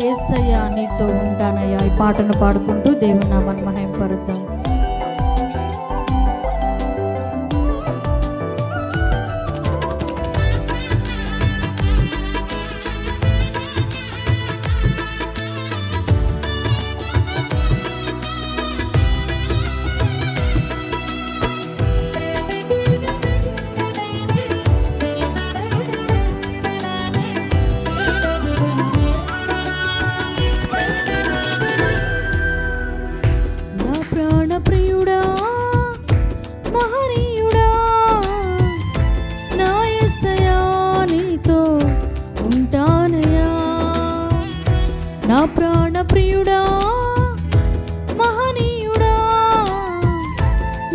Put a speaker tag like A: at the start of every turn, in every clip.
A: యేసయ్య నీతో ఉంటానయ్యా. ఈ పాటను పాడుకుంటూ దేవుని నామాన్ని మహిమపరుద్దాం. నా ప్రాణ ప్రియుడా మహనీయుడా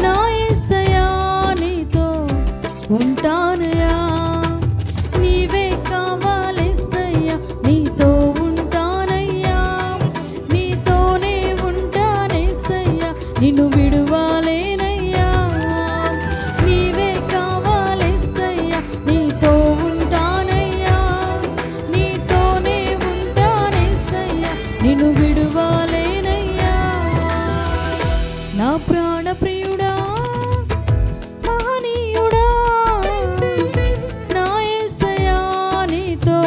A: నా యేసయ్యా నీతో ఉంటానయ్యా. నీవే కావాలేసయ్యా నీతో ఉంటానయ్యా. నీతోనే ఉంటానేసయ్యా నిన్ను విడువాలేనయ్యా. నీవే కావాలేసయ్యా నీతో ఉంటానయ్యా. నీతోనే ఉంటానేసయ్యా నిన్ను విడువాలేనయ్యా. నా ప్రాణ ప్రియుడా మహనీయుడా నా యేసయ్యా నీతో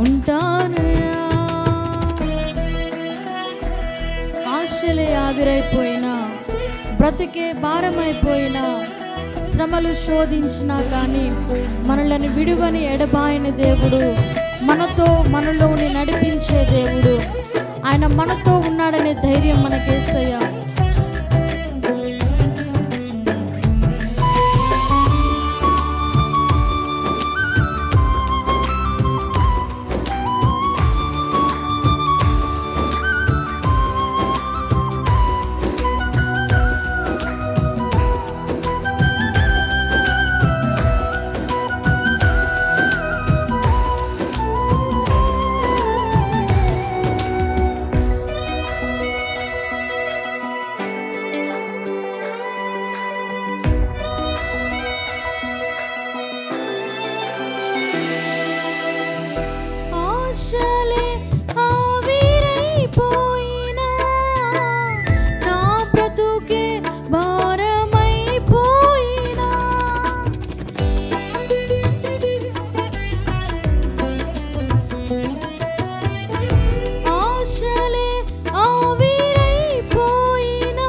A: ఉంటానయ్యా. ఆశలే ఆవిరైపోయినా, బ్రతికే భారమైపోయినా, శ్రమలు శోధించినా కానీ మనల్ని విడువని ఎడబాయని దేవుడు, మనలోని నడిపించే దేవుడు, ఆయన మనతో ఉన్నాడనే ధైర్యం మనకి యేసయ్యా. ఆశలే ఆవిరైపోయినా, నా బ్రతుకే భారమైపోయినా, ఆశలే ఆవిరైపోయినా,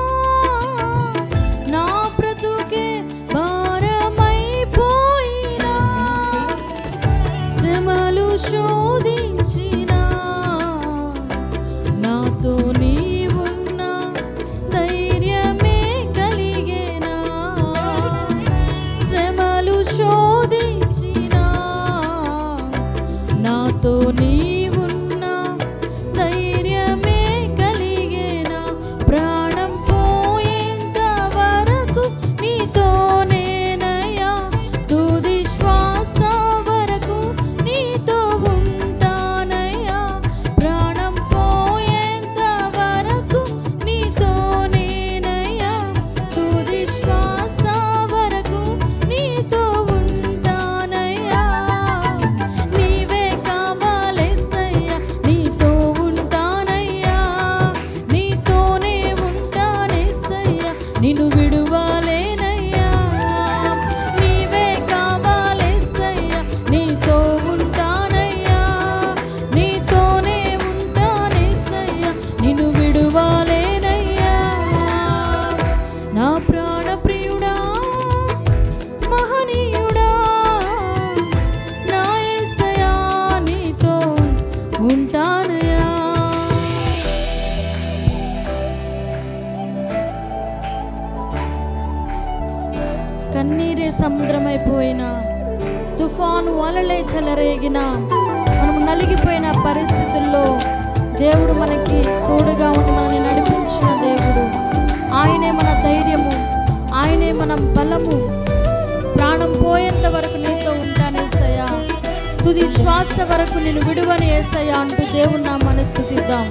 A: నా బ్రతుకే భారమైపోయినా, శ్రమలు శోధించినా నాతో నీవున్నా ధైర్యమే కలిగేనా. శ్రమలు శోధించినా నాతో నీవున్నా ధైర్యమే కలిగేనా. ప్రాణం పోయేంత వరకు నీతోనేనయ్యా. తుది శ్వాస వరకు నీతో ఉంటానయ్యా. ప్రాణం పోయేంత వరకు నీతోనేనయ్యా. తుది శ్వాస వరకు నీతో ఉంటానయ్యా. నీవే కావాలేసయ్యా నీతో ఉంటానయ్యా. నీతోనే ఉంటానేసయ్యా నిన్ను విడువాలేనయ్యా. నీవే కావాలేసయ్యా నీతో ఉంటానయ్యా. నీతోనే ఉంటానేసయ్యా నిన్ను విడువాలేనయ్యా. నా ప్రాణ ప్రియుడా మహనీయుడా నా యేసయ్యా నీతో ఉంటానయ్యా. కన్నీరే సముద్రమైపోయినా, తుఫాను అలలే చెలరేగినా, మనం నలిగిపోయిన పరిస్థితుల్లో దేవుడు మనకి తోడుగా ఉండి మనల్ని నడిపించిన దేవుడు. ఆయనే మన ధైర్యము, ఆయనే మన బలము. ప్రాణం పోయేంత వరకు నీతో ఉంటానేసయ్యా. తుది శ్వాస వరకు నేను విడువని యేసయ్యా అంటూ దేవుని నామాన్ని స్తుతిద్దాం.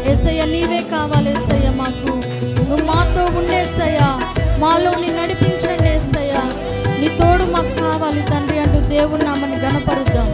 A: యేసయ్య నీవే కావాలి యేసయ్య. మాకు నువ్వు మాతో ఉండేసయ్యా. మాలో నీ నడిపించండి యేసయ్యా. నీ తోడు మాకు కావాలి తండ్రి అంటూ దేవుని నామాన్ని ఘనపరుద్దాం.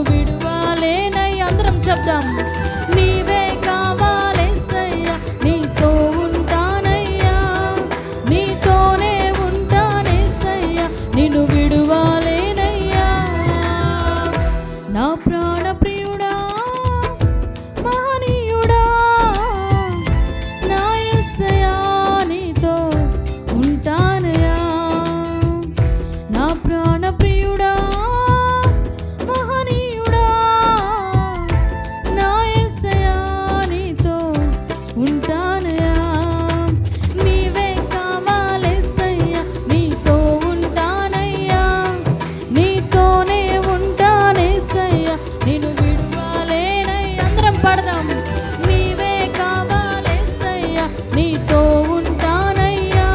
A: విడువలేనయ్యా. అందరం చెప్దాం. నీవే కావాలేసయ్యా, నీతో ఉంటానయ్యా, నీతోనే ఉంటానేసయ్యా, నిన్ను విడువలేనయ్యా. నా ప్రాణ ప్రియుడా, మహనీయుడా, నా యేసయ్యా, నీతో ఉంటానయ్యా. నా ప్రాణ ప్రియుడా, మహనీయుడా, నా యేసయ్యా, నీతో ఉంటానయ్యా. నీవే కావాలేసయ్యా, నీతో ఉంటానయ్యా, నీతోనే ఉంటానేసయ్యా, నిన్ను విడువలేనయ్యా. అందరం పాడదాం. నీవే కావాలేసయ్యా, నీతో ఉంటానయ్యా,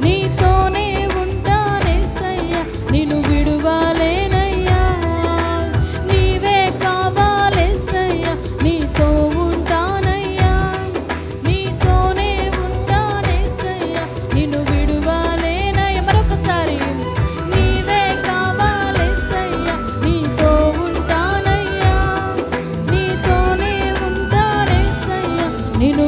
A: నీతోనే ఉంటానేసయ్యా, నిన్ను విడువలేనయ్యా. నీవే కావాలేసయ్యా, నీతో ఉంటానయ్యా, నీతోనే ఉంటానేసయ్యా, నిన్ను విడువలేనయ్యా. మరొకసారి. నీవే కావాలేసయ్యా, నీతో ఉంటానయ్యా, నీతోనే ఉంటానేసయ్యా, నిన్ను